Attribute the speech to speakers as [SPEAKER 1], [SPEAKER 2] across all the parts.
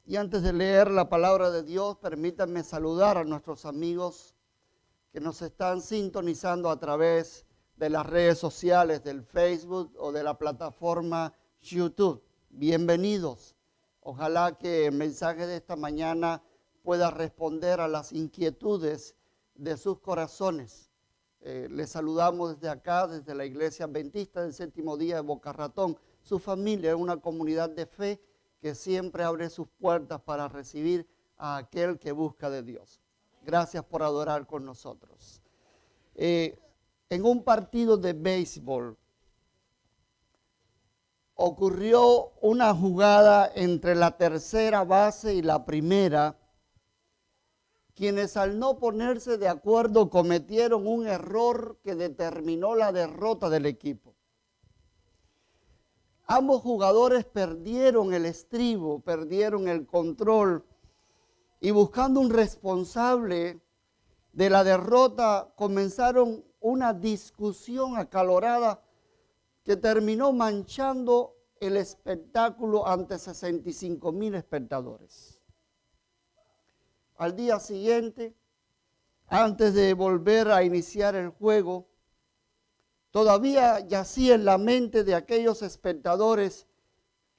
[SPEAKER 1] Y antes de leer la palabra de Dios, permítanme saludar a nuestros amigos que nos están sintonizando a través de las redes sociales, del Facebook o de la plataforma YouTube. Bienvenidos. Ojalá que el mensaje de esta mañana pueda responder a las inquietudes de sus corazones. Les saludamos desde acá, desde la Iglesia Adventista del Séptimo Día de Boca Ratón. Su familia es una comunidad de fe que siempre abre sus puertas para recibir a aquel que busca de Dios. Gracias por adorar con nosotros. En un partido de béisbol ocurrió una jugada entre la tercera base y la primera, quienes al no ponerse de acuerdo cometieron un error que determinó la derrota del equipo. Ambos jugadores perdieron el estribo, perdieron el control y buscando un responsable de la derrota comenzaron una discusión acalorada que terminó manchando el espectáculo ante 65,000 espectadores. Al día siguiente, antes de volver a iniciar el juego, todavía yacía en la mente de aquellos espectadores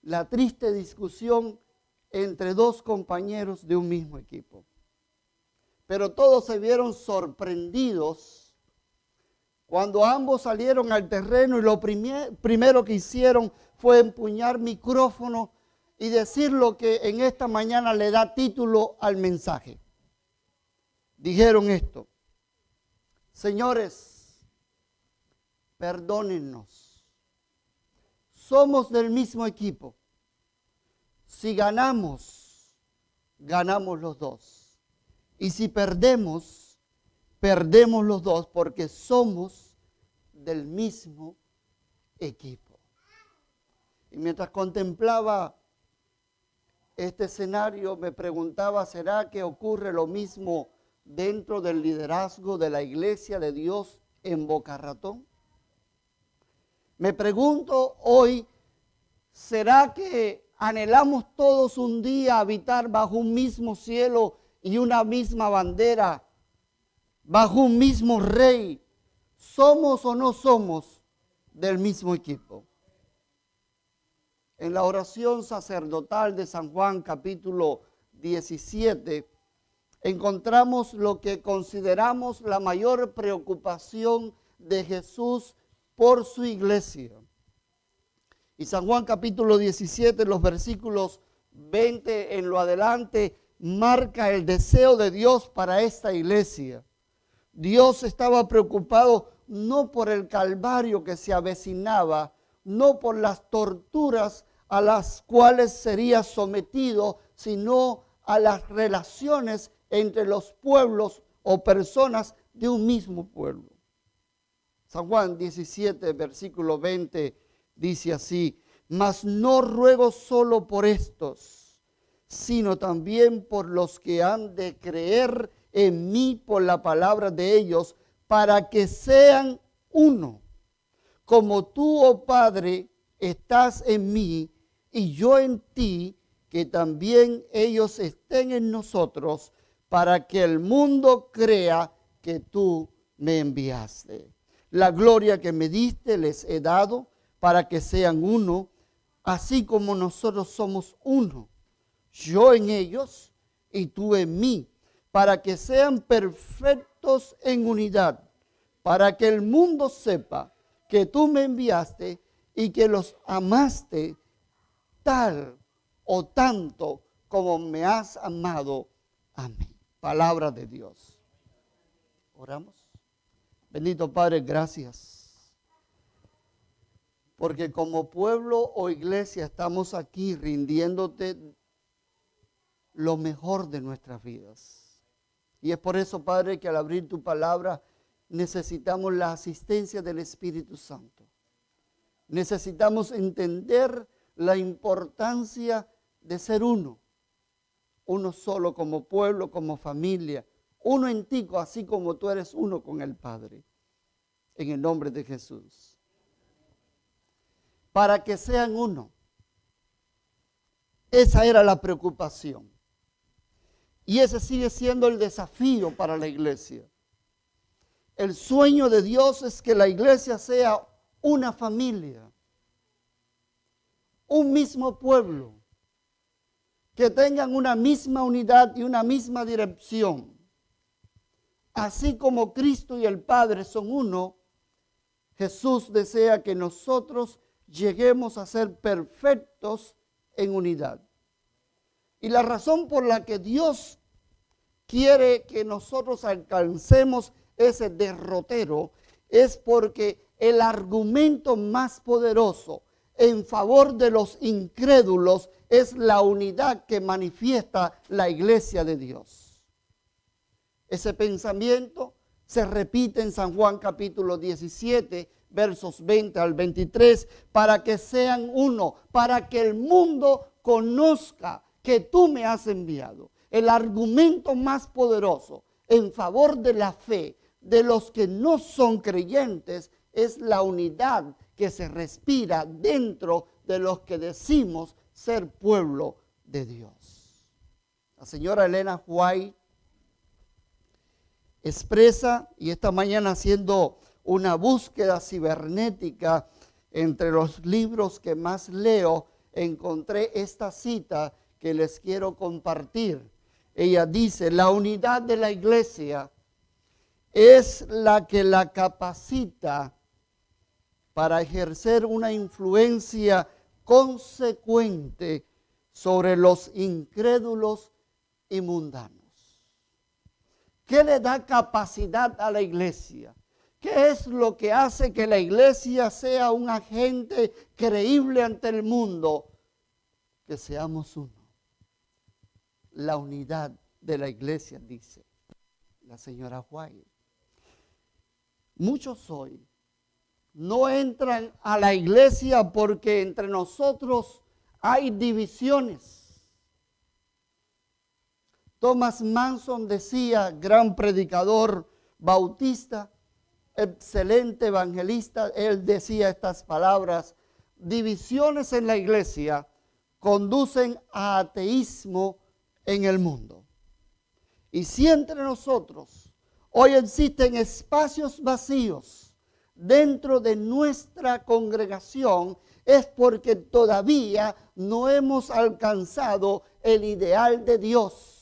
[SPEAKER 1] la triste discusión entre dos compañeros de un mismo equipo. Pero todos se vieron sorprendidos cuando ambos salieron al terreno y lo primero que hicieron fue empuñar micrófono y decir lo que en esta mañana le da título al mensaje. Dijeron esto: señores, perdónennos, somos del mismo equipo. Si ganamos, ganamos los dos. Y si perdemos, perdemos los dos porque somos del mismo equipo. Y mientras contemplaba este escenario, me preguntaba, ¿será que ocurre lo mismo dentro del liderazgo de la Iglesia de Dios en Boca Ratón? Me pregunto hoy, ¿será que anhelamos todos un día habitar bajo un mismo cielo y una misma bandera, bajo un mismo rey? ¿Somos o no somos del mismo equipo? En la oración sacerdotal de San Juan, capítulo 17, encontramos lo que consideramos la mayor preocupación de Jesús por su iglesia. Y San Juan capítulo 17, los versículos 20 en lo adelante, marca el deseo de Dios para esta iglesia. Dios estaba preocupado no por el calvario que se avecinaba, no por las torturas a las cuales sería sometido, sino a las relaciones entre los pueblos o personas de un mismo pueblo. San Juan 17, versículo 20, dice así: mas no ruego solo por estos, sino también por los que han de creer en mí por la palabra de ellos, para que sean uno, como tú, oh Padre, estás en mí y yo en ti, que también ellos estén en nosotros, para que el mundo crea que tú me enviaste. La gloria que me diste les he dado para que sean uno, así como nosotros somos uno. Yo en ellos y tú en mí, para que sean perfectos en unidad, para que el mundo sepa que tú me enviaste y que los amaste tal o tanto como me has amado a mí. Palabra de Dios. Oramos. Bendito Padre, gracias, porque como pueblo o iglesia estamos aquí rindiéndote lo mejor de nuestras vidas. Y es por eso, Padre, que al abrir tu palabra necesitamos la asistencia del Espíritu Santo. Necesitamos entender la importancia de ser uno solo como pueblo, como familia, uno en ti, así como tú eres uno con el Padre. En el nombre de Jesús. Para que sean uno. Esa era la preocupación. Y ese sigue siendo el desafío para la iglesia. El sueño de Dios es que la iglesia sea una familia, un mismo pueblo, que tengan una misma unidad y una misma dirección. Así como Cristo y el Padre son uno, Jesús desea que nosotros lleguemos a ser perfectos en unidad. Y la razón por la que Dios quiere que nosotros alcancemos ese derrotero es porque el argumento más poderoso en favor de los incrédulos es la unidad que manifiesta la iglesia de Dios. Ese pensamiento se repite en San Juan capítulo 17, versos 20 al 23, para que sean uno, para que el mundo conozca que tú me has enviado. El argumento más poderoso en favor de la fe de los que no son creyentes es la unidad que se respira dentro de los que decimos ser pueblo de Dios. La señora Elena White expresa, y esta mañana haciendo una búsqueda cibernética entre los libros que más leo, encontré esta cita que les quiero compartir. Ella dice: la unidad de la iglesia es la que la capacita para ejercer una influencia consecuente sobre los incrédulos y mundanos. ¿Qué le da capacidad a la iglesia? ¿Qué es lo que hace que la iglesia sea un agente creíble ante el mundo? Que seamos uno. La unidad de la iglesia, dice la señora White. Muchos hoy no entran a la iglesia porque entre nosotros hay divisiones. Thomas Manson decía, gran predicador bautista, excelente evangelista, él decía estas palabras: divisiones en la iglesia conducen a ateísmo en el mundo. Y si entre nosotros hoy existen espacios vacíos dentro de nuestra congregación, es porque todavía no hemos alcanzado el ideal de Dios.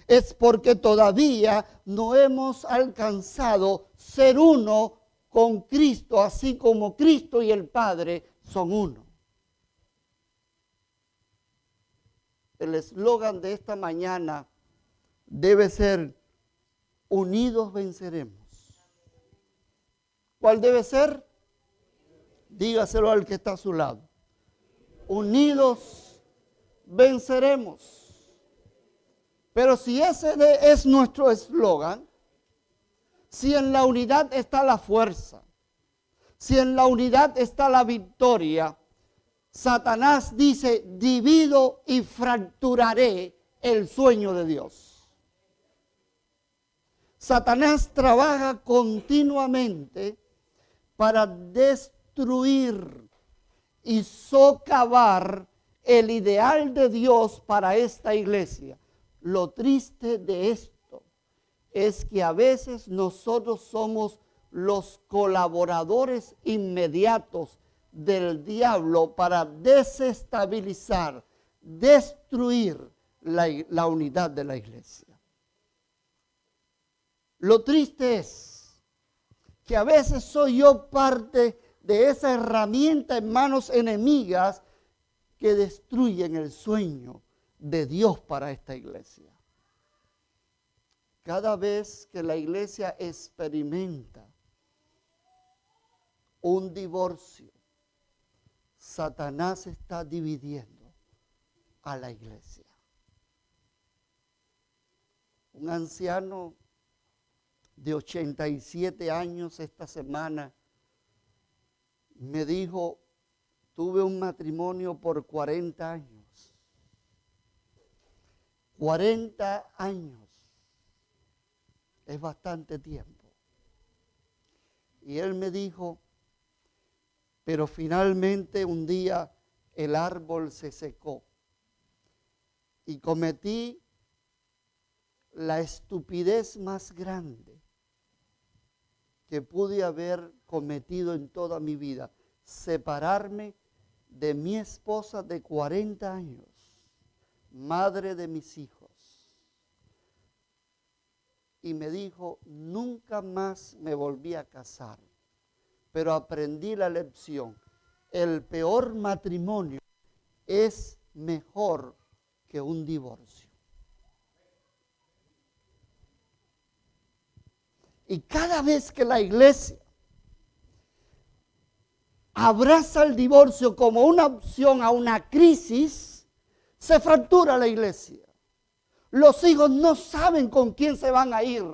[SPEAKER 1] Es porque todavía no hemos alcanzado ser uno con Cristo, así como Cristo y el Padre son uno. El eslogan de esta mañana debe ser: unidos venceremos. ¿Cuál debe ser? Dígaselo al que está a su lado. Unidos venceremos. Pero si ese es nuestro eslogan, si en la unidad está la fuerza, si en la unidad está la victoria, Satanás dice: divido y fracturaré el sueño de Dios. Satanás trabaja continuamente para destruir y socavar el ideal de Dios para esta iglesia. Lo triste de esto es que a veces nosotros somos los colaboradores inmediatos del diablo para desestabilizar, destruir la unidad de la iglesia. Lo triste es que a veces soy yo parte de esa herramienta en manos enemigas que destruyen el sueño de Dios para esta iglesia. Cada vez que la iglesia experimenta un divorcio, Satanás está dividiendo a la iglesia. Un anciano de 87 años esta semana me dijo: tuve un matrimonio por 40 años. 40 años es bastante tiempo. Y él me dijo: pero finalmente un día el árbol se secó y cometí la estupidez más grande que pude haber cometido en toda mi vida: separarme de mi esposa de 40 años, madre de mis hijos. Y me dijo, nunca más me volví a casar, pero aprendí la lección: el peor matrimonio es mejor que un divorcio. Y cada vez que la iglesia abraza el divorcio como una opción a una crisis, se fractura la iglesia. Los hijos no saben con quién se van a ir.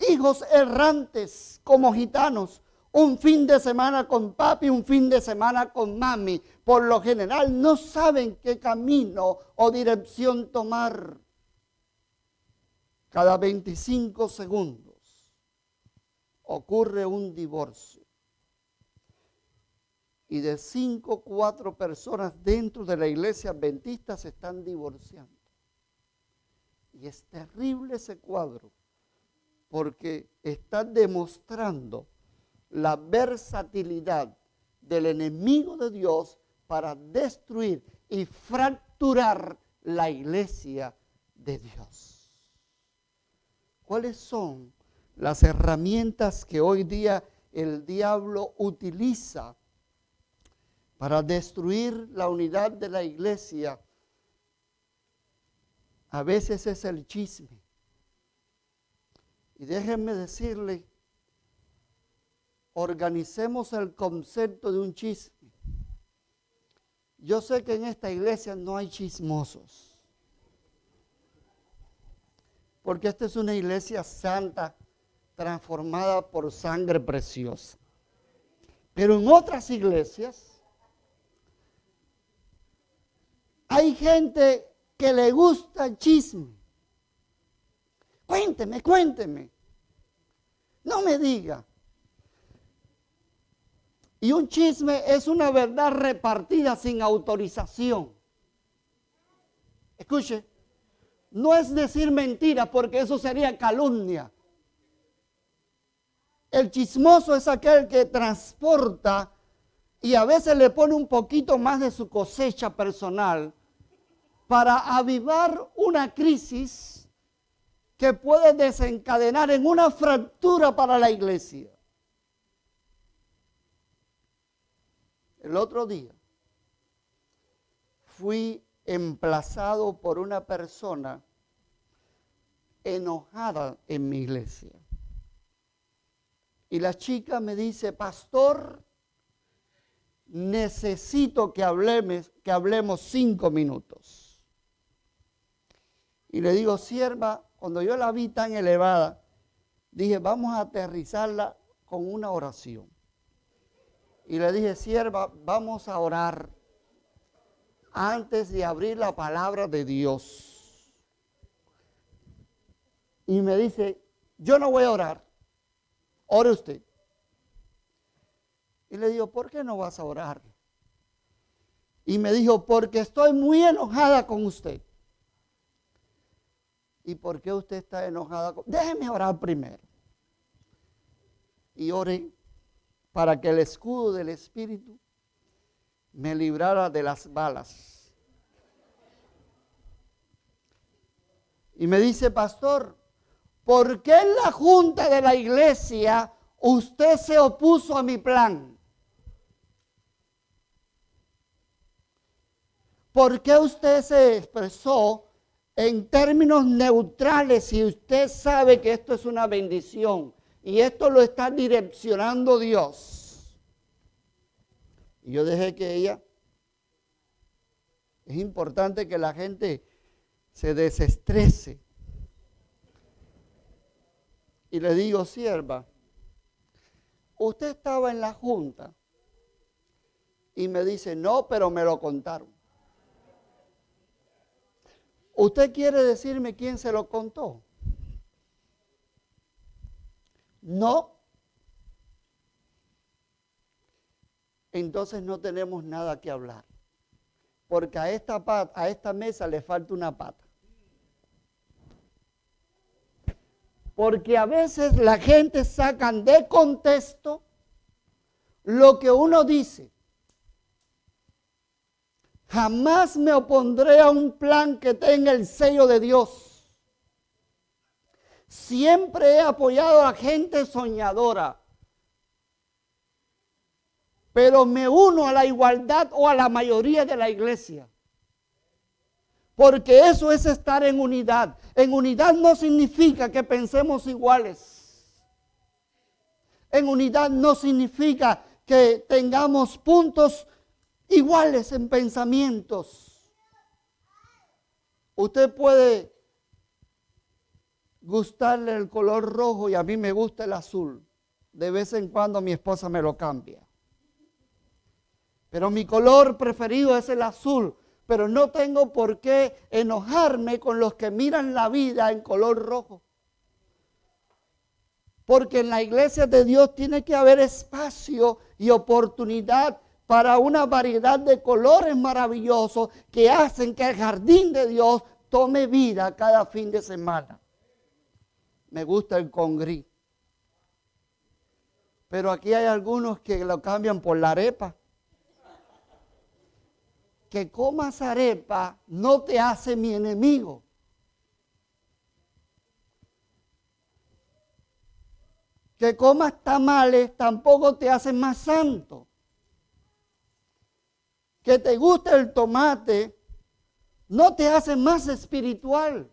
[SPEAKER 1] Hijos errantes como gitanos, un fin de semana con papi, un fin de semana con mami. Por lo general no saben qué camino o dirección tomar. Cada 25 segundos ocurre un divorcio. Y de 5, 4 personas dentro de la iglesia adventista se están divorciando. Y es terrible ese cuadro, porque está demostrando la versatilidad del enemigo de Dios para destruir y fracturar la iglesia de Dios. ¿Cuáles son las herramientas que hoy día el diablo utiliza para destruir la unidad de la iglesia? A veces es el chisme. Y déjenme decirle, organicemos el concepto de un chisme. Yo sé que en esta iglesia no hay chismosos, porque esta es una iglesia santa, transformada por sangre preciosa. Pero en otras iglesias hay gente que le gusta el chisme. Cuénteme, cuénteme. No me diga. Y un chisme es una verdad repartida sin autorización. Escuche, no es decir mentira, porque eso sería calumnia. El chismoso es aquel que transporta y a veces le pone un poquito más de su cosecha personal para avivar una crisis que puede desencadenar en una fractura para la iglesia. El otro día fui emplazado por una persona enojada en mi iglesia. Y la chica me dice, pastor, necesito que hablemos 5 minutos. Y le digo, sierva, cuando yo la vi tan elevada, dije, vamos a aterrizarla con una oración. Y le dije, sierva, vamos a orar antes de abrir la palabra de Dios. Y me dice, yo no voy a orar, ore usted. Y le digo, ¿por qué no vas a orar? Y me dijo, porque estoy muy enojada con usted. ¿Y por qué usted está enojada? Déjeme orar primero. Y oré para que el escudo del Espíritu me librara de las balas. Y me dice, pastor, ¿por qué en la junta de la iglesia usted se opuso a mi plan? ¿Por qué usted se expresó en términos neutrales si usted sabe que esto es una bendición y esto lo está direccionando Dios? Y yo dejé que ella, es importante que la gente se desestrese. Y le digo, sierva, usted estaba en la junta. Y me dice, no, pero me lo contaron. ¿Usted quiere decirme quién se lo contó? No. Entonces no tenemos nada que hablar. porque a esta mesa le falta una pata. Porque a veces la gente saca de contexto lo que uno dice. Jamás me opondré a un plan que tenga el sello de Dios. Siempre he apoyado a gente soñadora. Pero me uno a la igualdad o a la mayoría de la iglesia. Porque eso es estar en unidad. En unidad no significa que pensemos iguales. En unidad no significa que tengamos puntos iguales en pensamientos. Usted puede gustarle el color rojo y a mí me gusta el azul. De vez en cuando mi esposa me lo cambia. Pero mi color preferido es el azul. Pero no tengo por qué enojarme con los que miran la vida en color rojo. Porque en la iglesia de Dios tiene que haber espacio y oportunidad para una variedad de colores maravillosos que hacen que el jardín de Dios tome vida cada fin de semana. Me gusta el con gris. Pero aquí hay algunos que lo cambian por la arepa. Que comas arepa no te hace mi enemigo. Que comas tamales tampoco te hace más santo. Que te guste el tomate no te hace más espiritual.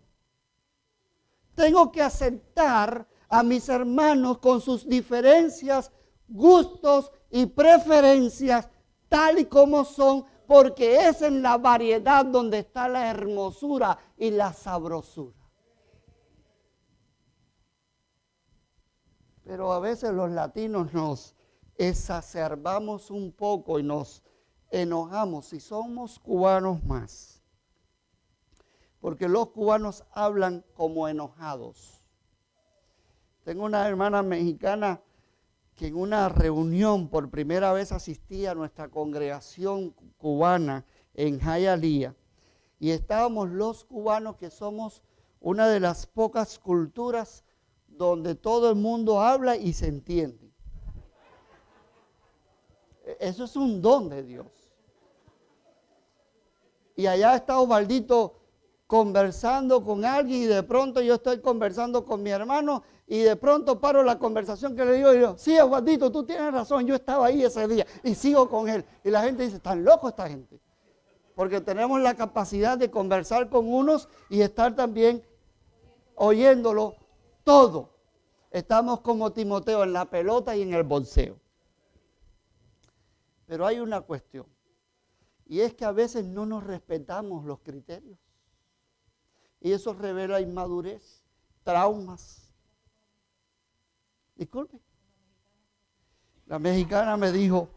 [SPEAKER 1] Tengo que aceptar a mis hermanos con sus diferencias, gustos y preferencias tal y como son, porque es en la variedad donde está la hermosura y la sabrosura. Pero a veces los latinos nos exacerbamos un poco y nos enojamos, si somos cubanos más. Porque los cubanos hablan como enojados. Tengo una hermana mexicana que en una reunión por primera vez asistía a nuestra congregación cubana en Hialeah. Y estábamos los cubanos que somos una de las pocas culturas donde todo el mundo habla y se entiende. Eso es un don de Dios. Y allá está Osvaldito conversando con alguien y de pronto yo estoy conversando con mi hermano y de pronto paro la conversación que le digo y yo, sí, Osvaldito, tú tienes razón, yo estaba ahí ese día y sigo con él. Y la gente dice, están locos esta gente. Porque tenemos la capacidad de conversar con unos y estar también oyéndolo todo. Estamos como Timoteo en la pelota y en el boxeo. Pero hay una cuestión. Y es que a veces no nos respetamos los criterios. Y eso revela inmadurez, traumas. Disculpe. La mexicana me dijo,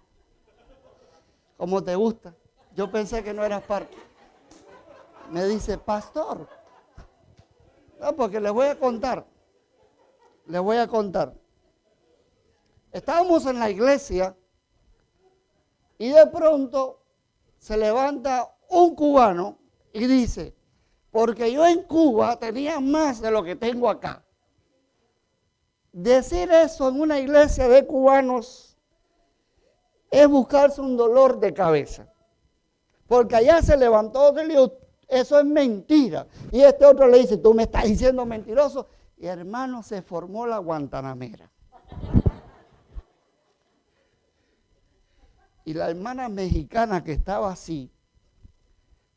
[SPEAKER 1] ¿cómo te gusta? Yo pensé que no eras parte. Me dice, pastor. No, porque les voy a contar. Les voy a contar. Estábamos en la iglesia y de pronto se levanta un cubano y dice, porque yo en Cuba tenía más de lo que tengo acá. Decir eso en una iglesia de cubanos es buscarse un dolor de cabeza. Porque allá se levantó otro y le dijo, eso es mentira. Y este otro le dice, tú me estás diciendo mentiroso. Y hermano, se formó la guantanamera. Y la hermana mexicana que estaba así,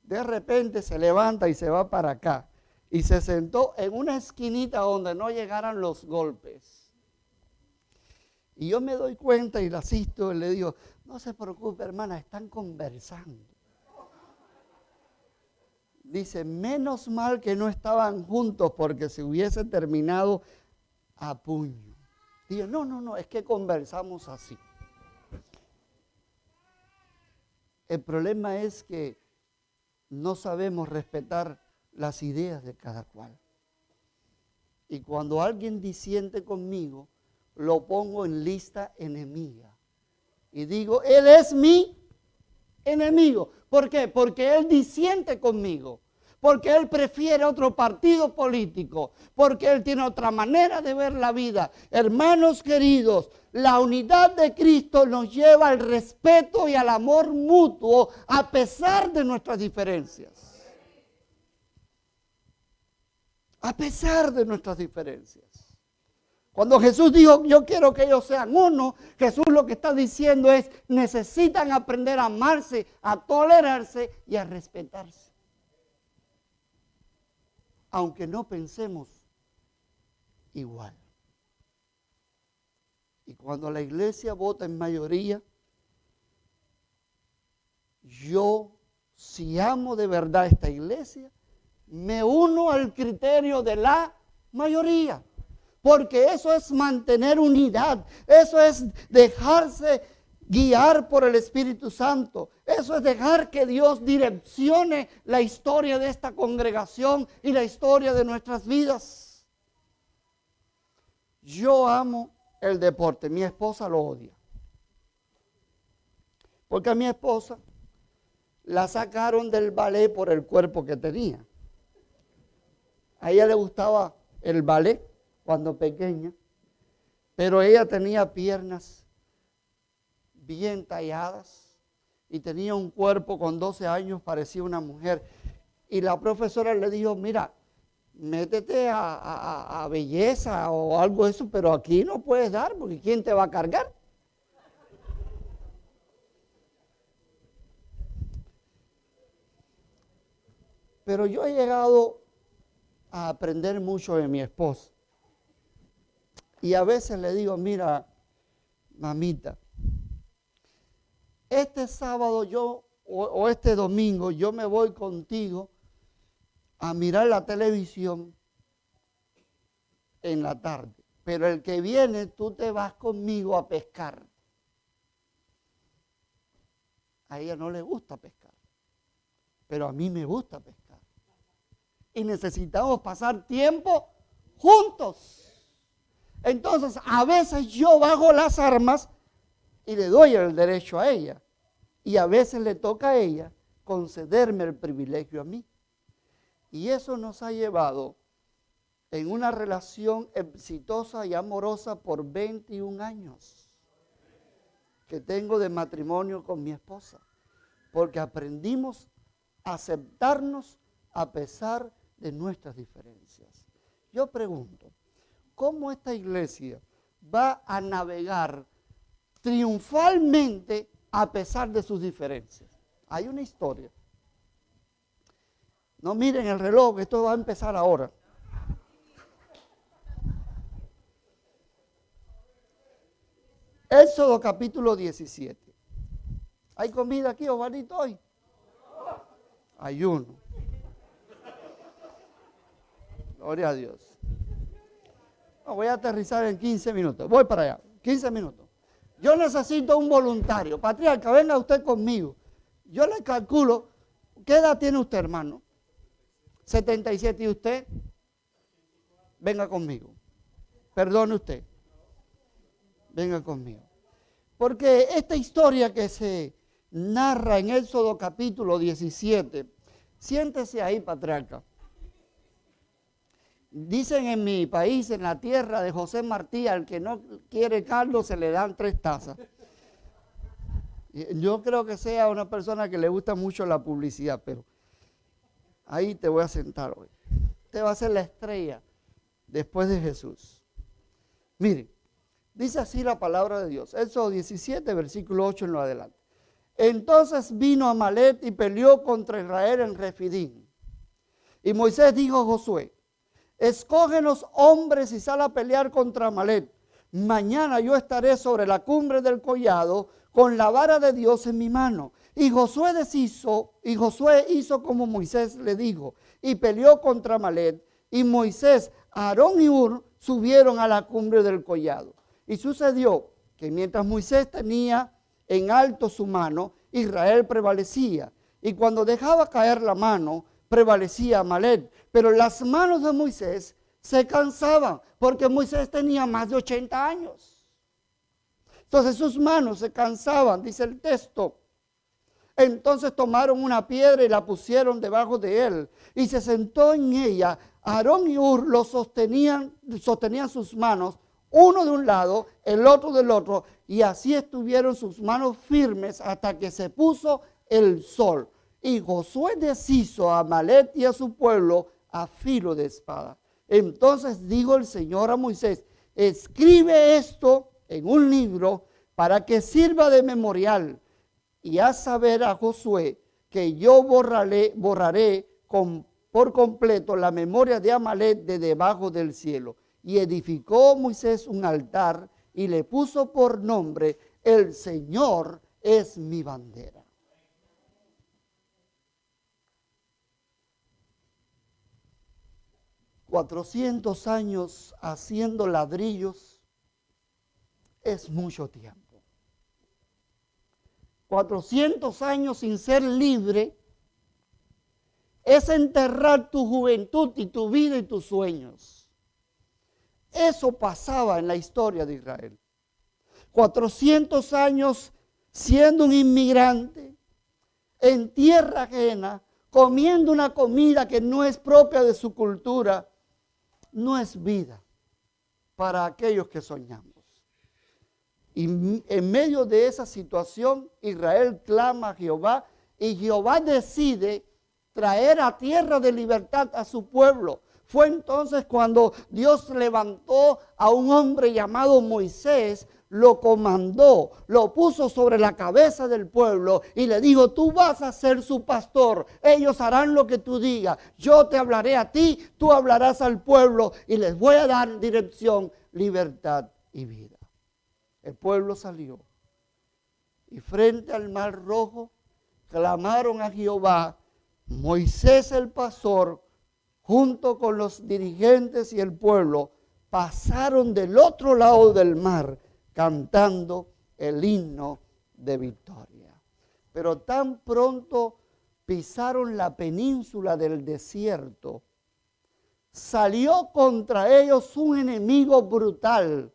[SPEAKER 1] de repente se levanta y se va para acá. Y se sentó en una esquinita donde no llegaran los golpes. Y yo me doy cuenta y la asisto y le digo, no se preocupe hermana, están conversando. Dice, menos mal que no estaban juntos porque se hubiese terminado a puño. Digo, no, es que conversamos así. El problema es que no sabemos respetar las ideas de cada cual. Y cuando alguien disiente conmigo, lo pongo en lista enemiga. Y digo, él es mi enemigo. ¿Por qué? Porque él disiente conmigo, porque él prefiere otro partido político, porque él tiene otra manera de ver la vida. Hermanos queridos, la unidad de Cristo nos lleva al respeto y al amor mutuo a pesar de nuestras diferencias. A pesar de nuestras diferencias. Cuando Jesús dijo, yo quiero que ellos sean uno, Jesús lo que está diciendo es, necesitan aprender a amarse, a tolerarse y a respetarse. Aunque no pensemos igual. Y cuando la iglesia vota en mayoría, yo, si amo de verdad esta iglesia, me uno al criterio de la mayoría. Porque eso es mantener unidad, eso es dejarse guiar por el Espíritu Santo, eso es dejar que Dios direccione la historia de esta congregación y la historia de nuestras vidas. Yo amo el deporte, mi esposa lo odia. Porque a mi esposa la sacaron del ballet por el cuerpo que tenía. A ella le gustaba el ballet cuando pequeña, pero ella tenía piernas bien talladas y tenía un cuerpo con 12 años, parecía una mujer. Y la profesora le dijo, mira, métete a belleza o algo de eso, pero aquí no puedes dar porque ¿quién te va a cargar? Pero yo he llegado a aprender mucho de mi esposa. Y a veces le digo, mira, mamita, este sábado o este domingo yo me voy contigo a mirar la televisión en la tarde. Pero el que viene, tú te vas conmigo a pescar. A ella no le gusta pescar, pero a mí me gusta pescar. Y necesitamos pasar tiempo juntos. Entonces, a veces yo bajo las armas y le doy el derecho a ella. Y a veces le toca a ella concederme el privilegio a mí. Y eso nos ha llevado en una relación exitosa y amorosa por 21 años que tengo de matrimonio con mi esposa. Porque aprendimos a aceptarnos a pesar de nuestras diferencias. Yo pregunto, ¿cómo esta iglesia va a navegar triunfalmente a pesar de sus diferencias? Hay una historia. No miren el reloj, esto va a empezar ahora. Éxodo capítulo 17. ¿Hay comida aquí, Osvaldito, hoy? Hay uno. Gloria a Dios. No, voy a aterrizar en 15 minutos. Voy para allá. 15 minutos. Yo necesito un voluntario. Patriarca, venga usted conmigo. Yo le calculo, ¿qué edad tiene usted, hermano? 77. ¿Y usted? Venga conmigo. Perdone usted. Venga conmigo. Porque esta historia que se narra en Éxodo capítulo 17, siéntese ahí, patriarca. Dicen en mi país, en la tierra de José Martí, al que no quiere caldo se le dan 3 tazas. Yo creo que sea una persona que le gusta mucho la publicidad, pero ahí te voy a sentar hoy. Usted va a ser la estrella después de Jesús. Mire, dice así la palabra de Dios. Éxodo 17, versículo 8 en lo adelante. Entonces vino Amalek y peleó contra Israel en Refidín. Y Moisés dijo a Josué, escógenos hombres y sal a pelear contra Amalek. Mañana yo estaré sobre la cumbre del collado con la vara de Dios en mi mano. Y Josué hizo como Moisés le dijo y peleó contra Amalek. Y Moisés, Aarón y Hur subieron a la cumbre del collado. Y sucedió que mientras Moisés tenía en alto su mano, Israel prevalecía. Y cuando dejaba caer la mano, prevalecía Amalek. Pero las manos de Moisés se cansaban, porque Moisés tenía más de 80 años. Entonces sus manos se cansaban, dice el texto. Entonces tomaron una piedra y la pusieron debajo de él, y se sentó en ella. Aarón y Hur lo sostenían sus manos, uno de un lado, el otro del otro, y así estuvieron sus manos firmes hasta que se puso el sol. Y Josué deshizo a Amalec y a su pueblo a filo de espada. Entonces dijo el Señor a Moisés: escribe esto en un libro para que sirva de memorial, y haz saber a Josué que yo borraré por completo la memoria de Amalec de debajo del cielo. Y edificó Moisés un altar y le puso por nombre: el Señor es mi bandera. 400 años haciendo ladrillos es mucho tiempo. 400 años sin ser libre es enterrar tu juventud y tu vida y tus sueños. Eso pasaba en la historia de Israel. 400 años siendo un inmigrante en tierra ajena, comiendo una comida que no es propia de su cultura, no es vida para aquellos que soñamos. Y en medio de esa situación, Israel clama a Jehová, y Jehová decide traer a tierra de libertad a su pueblo. Fue entonces cuando Dios levantó a un hombre llamado Moisés, lo comandó, lo puso sobre la cabeza del pueblo y le dijo: tú vas a ser su pastor, ellos harán lo que tú digas, yo te hablaré a ti, tú hablarás al pueblo y les voy a dar dirección, libertad y vida. El pueblo salió y frente al Mar Rojo clamaron a Jehová. Moisés el pastor, junto con los dirigentes y el pueblo, pasaron del otro lado del mar cantando el himno de victoria. Pero tan pronto pisaron la península del desierto, salió contra ellos un enemigo brutal,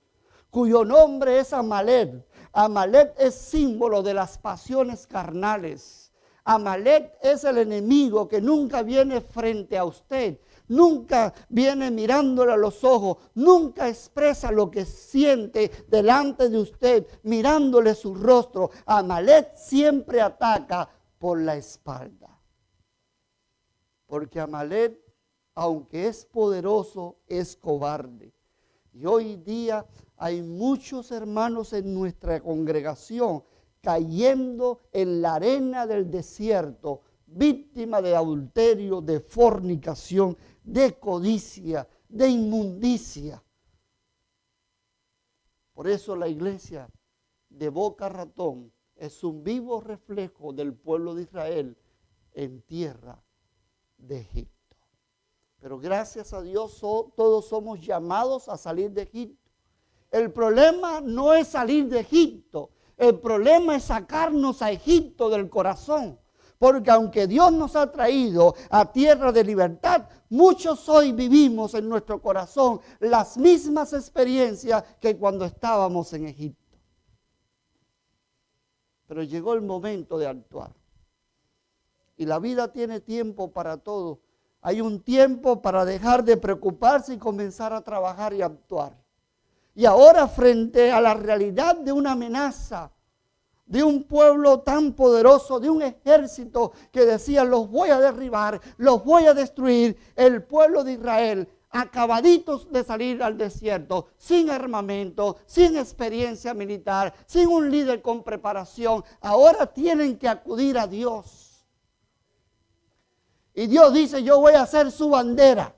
[SPEAKER 1] cuyo nombre es Amalec. Amalec es símbolo de las pasiones carnales. Amalec es el enemigo que nunca viene frente a usted, nunca viene mirándole a los ojos, nunca expresa lo que siente delante de usted, mirándole su rostro. Amalec siempre ataca por la espalda. Porque Amalec, aunque es poderoso, es cobarde. Y hoy día hay muchos hermanos en nuestra congregación cayendo en la arena del desierto, víctima de adulterio, de fornicación, de codicia, de inmundicia. Por eso la iglesia de Boca Ratón es un vivo reflejo del pueblo de Israel en tierra de Egipto. Pero gracias a Dios todos somos llamados a salir de Egipto. El problema no es salir de Egipto, el problema es sacarnos a Egipto del corazón. Porque aunque Dios nos ha traído a tierra de libertad, muchos hoy vivimos en nuestro corazón las mismas experiencias que cuando estábamos en Egipto. Pero llegó el momento de actuar. Y la vida tiene tiempo para todo. Hay un tiempo para dejar de preocuparse y comenzar a trabajar y actuar. Y ahora, frente a la realidad de una amenaza, de un pueblo tan poderoso, de un ejército que decía: los voy a derribar, los voy a destruir, el pueblo de Israel, acabaditos de salir al desierto, sin armamento, sin experiencia militar, sin un líder con preparación, ahora tienen que acudir a Dios. Y Dios dice: yo voy a ser su bandera.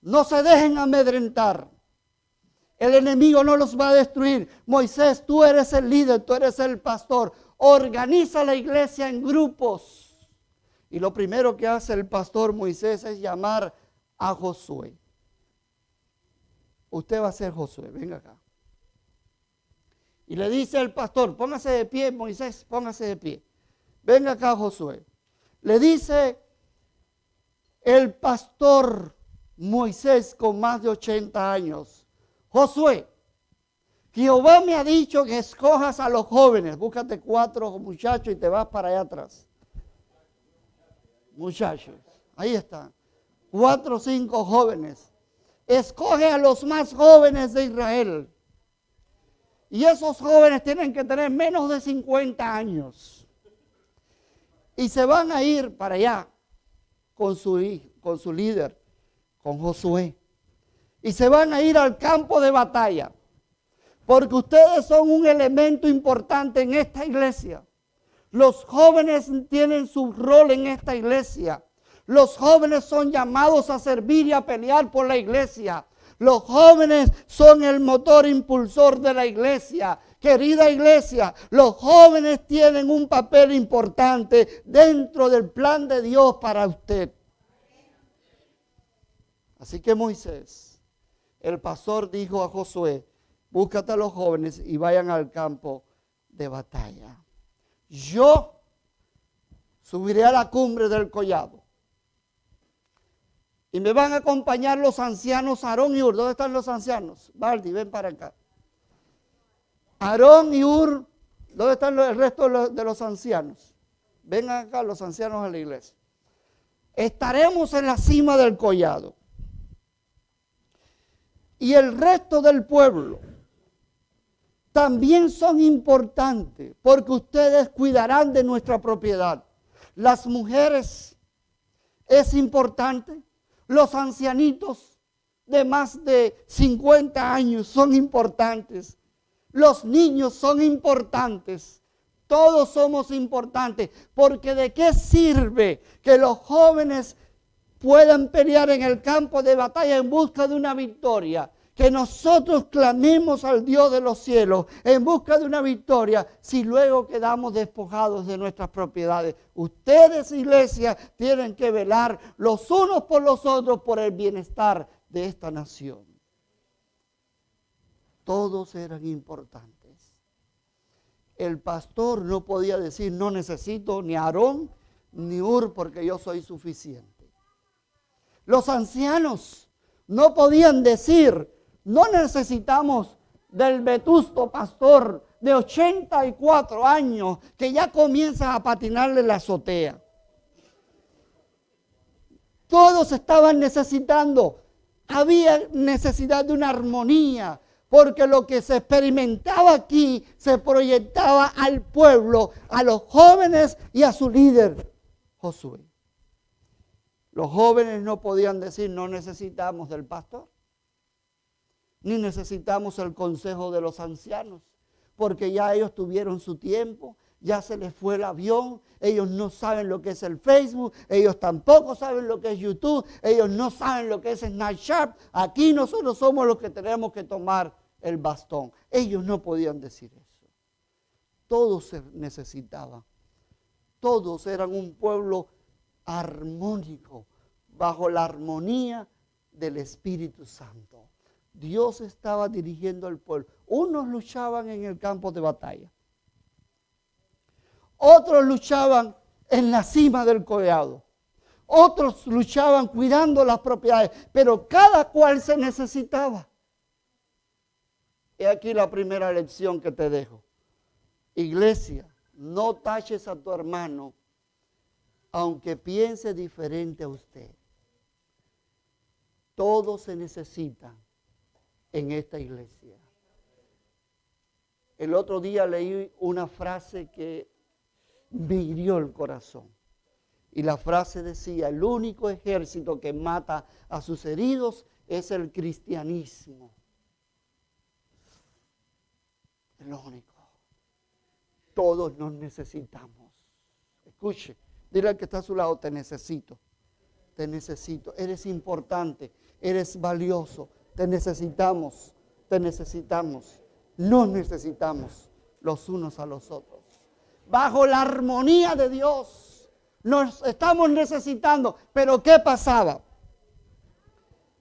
[SPEAKER 1] No se dejen amedrentar. El enemigo no los va a destruir. Moisés, tú eres el líder, tú eres el pastor. Organiza la iglesia en grupos. Y lo primero que hace el pastor Moisés es llamar a Josué. Usted va a ser Josué, venga acá. Y le dice al pastor: póngase de pie, Moisés, póngase de pie. Venga acá, Josué. Le dice el pastor Moisés con más de 80 años: Josué, Jehová me ha dicho que escojas a los jóvenes. Búscate 4 muchachos y te vas para allá atrás. Muchachos, ahí están. 4 o 5 jóvenes. Escoge a los más jóvenes de Israel. Y esos jóvenes tienen que tener menos de 50 años. Y se van a ir para allá con su líder, con Josué. Y se van a ir al campo de batalla. Porque ustedes son un elemento importante en esta iglesia. Los jóvenes tienen su rol en esta iglesia. Los jóvenes son llamados a servir y a pelear por la iglesia. Los jóvenes son el motor impulsor de la iglesia. Querida iglesia, los jóvenes tienen un papel importante dentro del plan de Dios para usted. Así que Moisés, el pastor, dijo a Josué, búscate a los jóvenes y vayan al campo de batalla. Yo subiré a la cumbre del collado. Y me van a acompañar los ancianos Aarón y Hur. ¿Dónde están los ancianos? Baldi, ven para acá. Aarón y Hur, ¿dónde están el resto de los ancianos? Vengan acá los ancianos de la iglesia. Estaremos en la cima del collado. Y el resto del pueblo también son importantes porque ustedes cuidarán de nuestra propiedad. Las mujeres es importante. Los ancianitos de más de 50 años son importantes. Los niños son importantes. Todos somos importantes. Porque ¿de qué sirve que los jóvenes puedan pelear en el campo de batalla en busca de una victoria? Que nosotros clamemos al Dios de los cielos en busca de una victoria si luego quedamos despojados de nuestras propiedades. Ustedes, iglesia, tienen que velar los unos por los otros por el bienestar de esta nación. Todos eran importantes. El pastor no podía decir no necesito ni Aarón ni Hur porque yo soy suficiente. Los ancianos no podían decir no necesitamos del vetusto pastor de 84 años que ya comienza a patinarle la azotea. Todos estaban necesitando, había necesidad de una armonía, porque lo que se experimentaba aquí se proyectaba al pueblo, a los jóvenes y a su líder, Josué. Los jóvenes no podían decir no necesitamos del pastor. Ni necesitamos el consejo de los ancianos, porque ya ellos tuvieron su tiempo, ya se les fue el avión, ellos no saben lo que es el Facebook, ellos tampoco saben lo que es YouTube, ellos no saben lo que es Snapchat. Aquí nosotros somos los que tenemos que tomar el bastón. Ellos no podían decir eso. Todos se necesitaban. Todos eran un pueblo armónico, bajo la armonía del Espíritu Santo. Dios estaba dirigiendo al pueblo. Unos luchaban en el campo de batalla. Otros luchaban en la cima del collado. Otros luchaban cuidando las propiedades. Pero cada cual se necesitaba. He aquí la primera lección que te dejo. Iglesia, no taches a tu hermano aunque piense diferente a usted. Todos se necesitan en esta iglesia. El otro día leí una frase que me hirió el corazón. Y la frase decía, el único ejército que mata a sus heridos es el cristianismo. El único. Todos nos necesitamos. Escuche, dile al que está a su lado, te necesito. Te necesito. Eres importante, eres valioso. Te necesitamos, nos necesitamos los unos a los otros. Bajo la armonía de Dios, nos estamos necesitando. Pero ¿qué pasaba?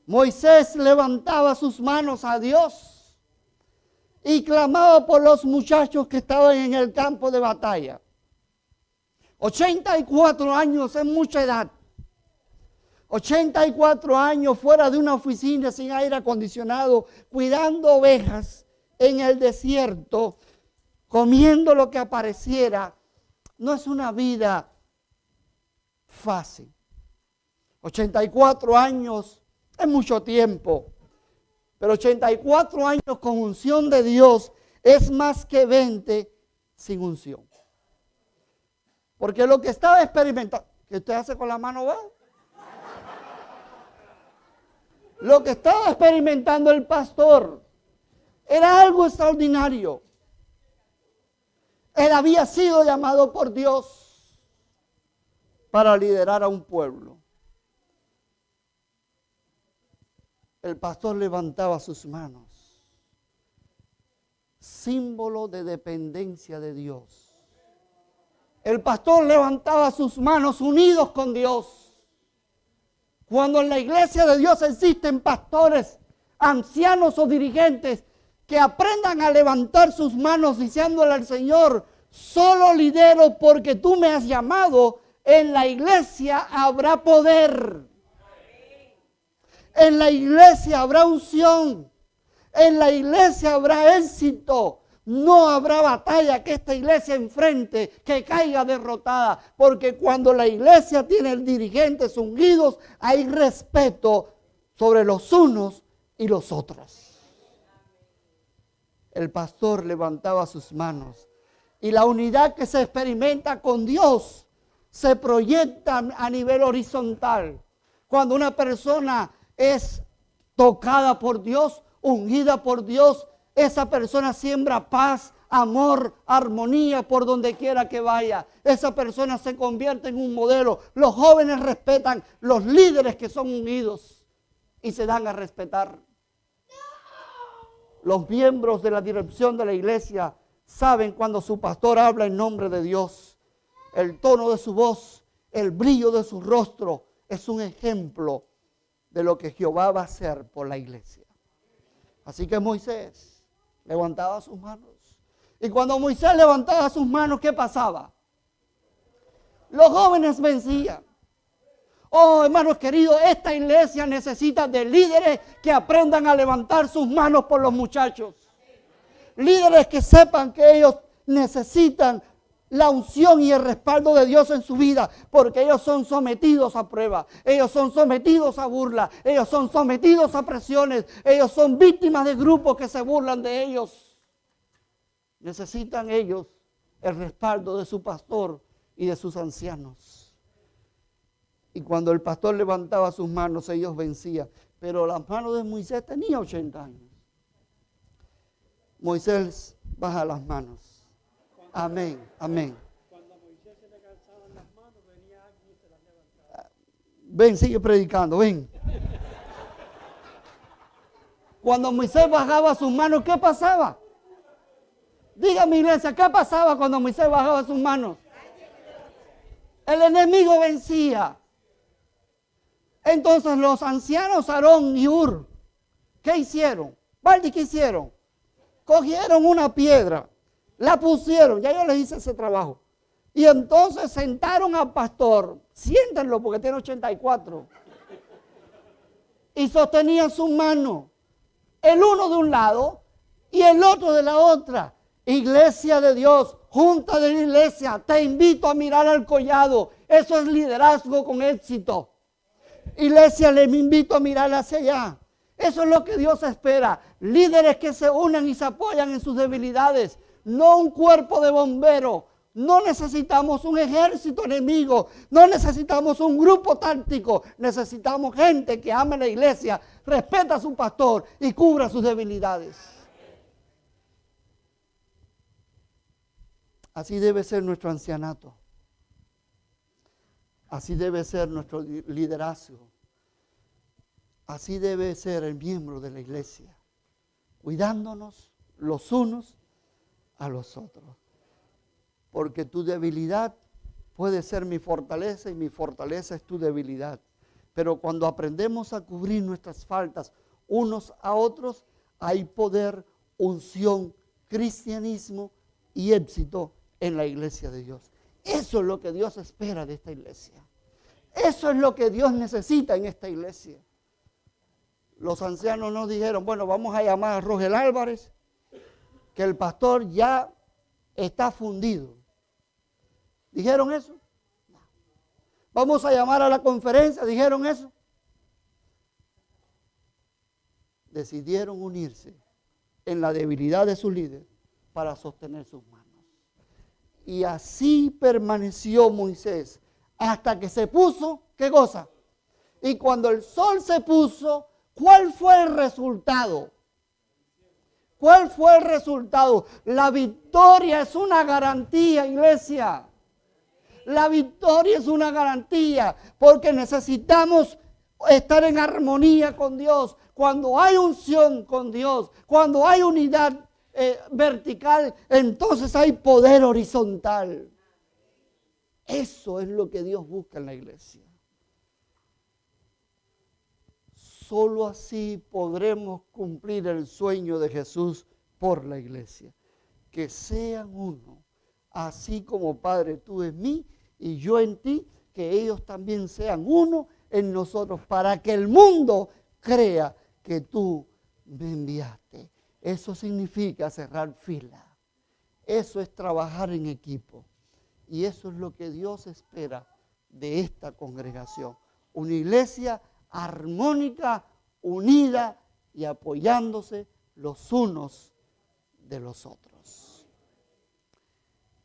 [SPEAKER 1] Moisés levantaba sus manos a Dios y clamaba por los muchachos que estaban en el campo de batalla. 84 años es mucha edad. 84 años fuera de una oficina sin aire acondicionado, cuidando ovejas en el desierto, comiendo lo que apareciera, no es una vida fácil. 84 años es mucho tiempo, pero 84 años con unción de Dios es más que 20 sin unción. Porque lo que estaba experimentando, ¿qué usted hace con la mano, va? Lo que estaba experimentando el pastor era algo extraordinario. Él había sido llamado por Dios para liderar a un pueblo. El pastor levantaba sus manos, símbolo de dependencia de Dios. El pastor levantaba sus manos unidos con Dios. Cuando en la iglesia de Dios existen pastores, ancianos o dirigentes que aprendan a levantar sus manos diciéndole al Señor, solo lidero porque tú me has llamado, en la iglesia habrá poder. En la iglesia habrá unción. En la iglesia habrá éxito. No habrá batalla que esta iglesia enfrente que caiga derrotada. Porque cuando la iglesia tiene dirigentes ungidos, hay respeto sobre los unos y los otros. El pastor levantaba sus manos. Y la unidad que se experimenta con Dios se proyecta a nivel horizontal. Cuando una persona es tocada por Dios, ungida por Dios, esa persona siembra paz, amor, armonía por donde quiera que vaya. Esa persona se convierte en un modelo. Los jóvenes respetan los líderes que son unidos y se dan a respetar. Los miembros de la dirección de la iglesia saben cuando su pastor habla en nombre de Dios. El tono de su voz, el brillo de su rostro es un ejemplo de lo que Jehová va a hacer por la iglesia. Así que Moisés levantaba sus manos. Y cuando Moisés levantaba sus manos, ¿qué pasaba? Los jóvenes vencían. Oh, hermanos queridos, esta iglesia necesita de líderes que aprendan a levantar sus manos por los muchachos. Líderes que sepan que ellos necesitan la unción y el respaldo de Dios en su vida, porque ellos son sometidos a prueba, ellos son sometidos a burla, ellos son sometidos a presiones, ellos son víctimas de grupos que se burlan de ellos. Necesitan ellos el respaldo de su pastor y de sus ancianos. Y cuando el pastor levantaba sus manos, ellos vencían. Pero las manos de Moisés tenía 80 años. Moisés baja las manos. Amén, amén.
[SPEAKER 2] Cuando a Moisés se le cansaban las manos, venía alguien y se las levantaba.
[SPEAKER 1] Ven, sigue predicando, ven. Cuando Moisés bajaba sus manos, ¿qué pasaba? Dígame, iglesia, ¿qué pasaba cuando Moisés bajaba sus manos? El enemigo vencía. Entonces los ancianos Aarón y Hur, ¿qué hicieron? Baldi, ¿qué hicieron? Cogieron una piedra, la pusieron, ya yo les hice ese trabajo. Y entonces sentaron al pastor, siéntenlo porque tiene 84. Y sostenían su mano, el uno de un lado y el otro de la otra. Iglesia de Dios, junta de la iglesia, te invito a mirar al collado. Eso es liderazgo con éxito. Iglesia, les invito a mirar hacia allá. Eso es lo que Dios espera. Líderes que se unan y se apoyan en sus debilidades. No un cuerpo de bomberos. No necesitamos un ejército enemigo. No necesitamos un grupo táctico. Necesitamos gente que ame la iglesia, respeta a su pastor y cubra sus debilidades. Así debe ser nuestro ancianato. Así debe ser nuestro liderazgo. Así debe ser el miembro de la iglesia, cuidándonos los unos a los otros. Porque tu debilidad puede ser mi fortaleza y mi fortaleza es tu debilidad. Pero cuando aprendemos a cubrir nuestras faltas unos a otros, hay poder, unción, cristianismo y éxito en la iglesia de Dios. Eso es lo que Dios espera de esta iglesia. Eso es lo que Dios necesita en esta iglesia. Los ancianos nos dijeron, bueno, vamos a llamar a Rogel Álvarez que el pastor ya está fundido. ¿Dijeron eso? No. Vamos a llamar a la conferencia, ¿dijeron eso? Decidieron unirse en la debilidad de su líder para sostener sus manos. Y así permaneció Moisés hasta que se puso, ¿qué cosa? Y cuando el sol se puso, ¿cuál fue el resultado? ¿Cuál fue el resultado? La victoria es una garantía, iglesia. La victoria es una garantía porque necesitamos estar en armonía con Dios. Cuando hay unción con Dios, cuando hay unidad vertical, entonces hay poder horizontal. Eso es lo que Dios busca en la iglesia. Solo así podremos cumplir el sueño de Jesús por la iglesia. Que sean uno, así como Padre tú en mí y yo en ti, que ellos también sean uno en nosotros, para que el mundo crea que tú me enviaste. Eso significa cerrar fila. Eso es trabajar en equipo. Y eso es lo que Dios espera de esta congregación. Una iglesia armónica, unida y apoyándose los unos de los otros.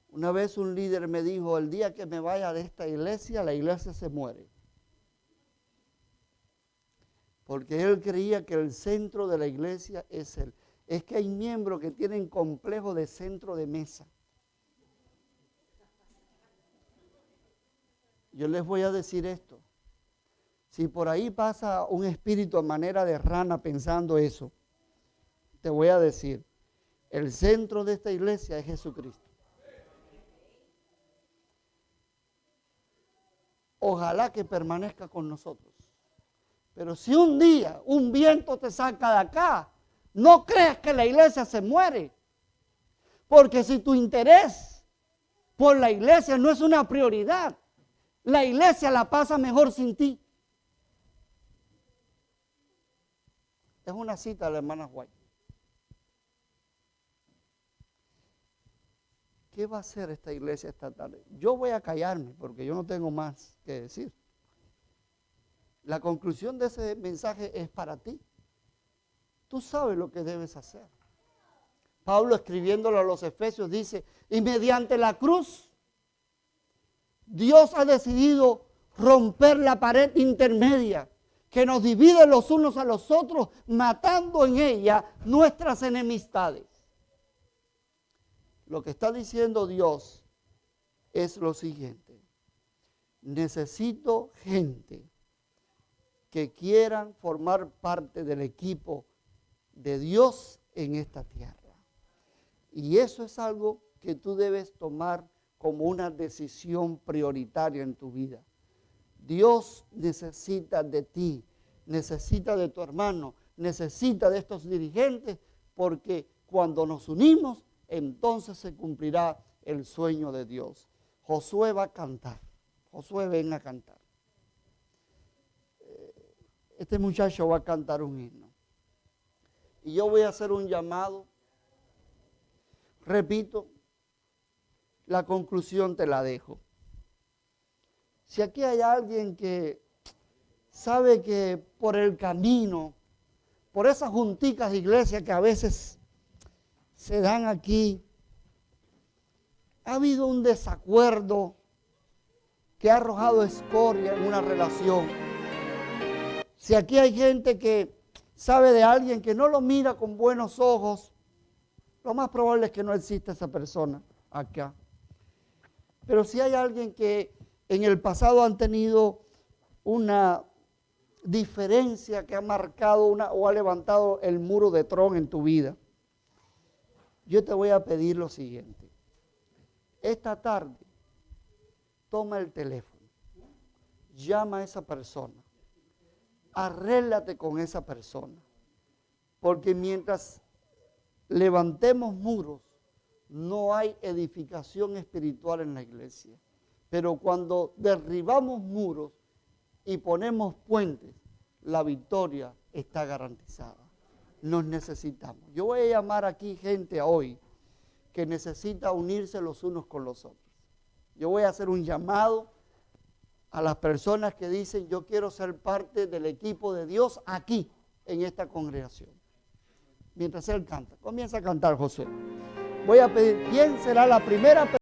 [SPEAKER 1] Una vez un líder me dijo, el día que me vaya de esta iglesia, la iglesia se muere. Porque él creía que el centro de la iglesia es él. Es que hay miembros que tienen complejo de centro de mesa. Yo les voy a decir esto. Si por ahí pasa un espíritu a manera de rana pensando eso, te voy a decir, el centro de esta iglesia es Jesucristo. Ojalá que permanezca con nosotros. Pero si un día un viento te saca de acá, no creas que la iglesia se muere. Porque si tu interés por la iglesia no es una prioridad, la iglesia la pasa mejor sin ti. Es una cita de la hermana White. ¿Qué va a hacer esta iglesia esta tarde? Yo voy a callarme porque yo no tengo más que decir. La conclusión de ese mensaje es para ti. Tú sabes lo que debes hacer. Pablo, escribiéndolo a los Efesios, dice, y mediante la cruz, Dios ha decidido romper la pared intermedia que nos divide los unos a los otros, matando en ella nuestras enemistades. Lo que está diciendo Dios es lo siguiente: necesito gente que quieran formar parte del equipo de Dios en esta tierra. Y eso es algo que tú debes tomar como una decisión prioritaria en tu vida. Dios necesita de ti, necesita de tu hermano, necesita de estos dirigentes, porque cuando nos unimos, entonces se cumplirá el sueño de Dios. Josué va a cantar. Josué, ven a cantar. Este muchacho va a cantar un himno. Y yo voy a hacer un llamado. Repito, la conclusión te la dejo. Si aquí hay alguien que sabe que por el camino, por esas junticas de iglesia que a veces se dan aquí, ha habido un desacuerdo que ha arrojado escoria en una relación. Si aquí hay gente que sabe de alguien que no lo mira con buenos ojos, lo más probable es que no exista esa persona acá. Pero si hay alguien que en el pasado han tenido una diferencia que ha marcado o ha levantado el muro de Trump en tu vida, yo te voy a pedir lo siguiente. Esta tarde, toma el teléfono, llama a esa persona, arréglate con esa persona, porque mientras levantemos muros, no hay edificación espiritual en la iglesia. Pero cuando derribamos muros y ponemos puentes, la victoria está garantizada. Nos necesitamos. Yo voy a llamar aquí gente hoy que necesita unirse los unos con los otros. Yo voy a hacer un llamado a las personas que dicen, yo quiero ser parte del equipo de Dios aquí, en esta congregación. Mientras él canta, comienza a cantar Josué. Voy a pedir, ¿quién será la primera persona?